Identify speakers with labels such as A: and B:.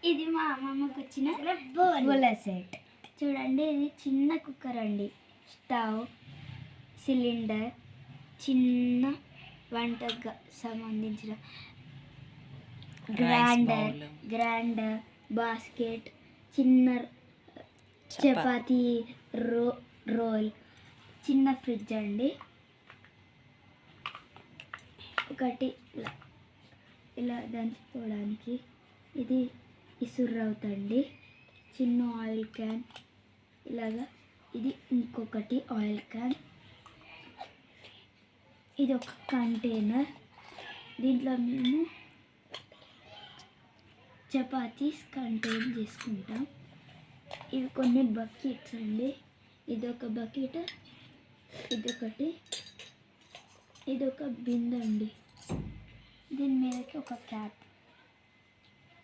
A: ఇది మా అమ్మమ్మకి వచ్చిన బోల సెట్ చూడండి. ఇది చిన్న కుక్కర్ అండి, స్టవ్, సిలిండర్, చిన్న వంటకు సంబంధించిన గ్రైండర్, బాస్కెట్, చిన్న చపాతీ రోల్, చిన్న ఫ్రిడ్జ్ అండి. ఒకటి ఇలా దంచుకోవడానికి ఇది ఇసురవుతండి. చిన్న ఆయిల్ క్యాన్ ఇలాగా. ఇది ఇంకొకటి ఆయిల్ క్యాన్. ఇది ఒక కంటైనర్, దీంట్లో మేము చపాతీస్ కంటైన్ చేసుకుంటాం. ఇవి కొన్ని బకెట్స్ అండి. ఇదొక బకెట్, ఇదొకటి, ఇదొక బిందె అండి. దీని మీదకి ఒక క్యాప్.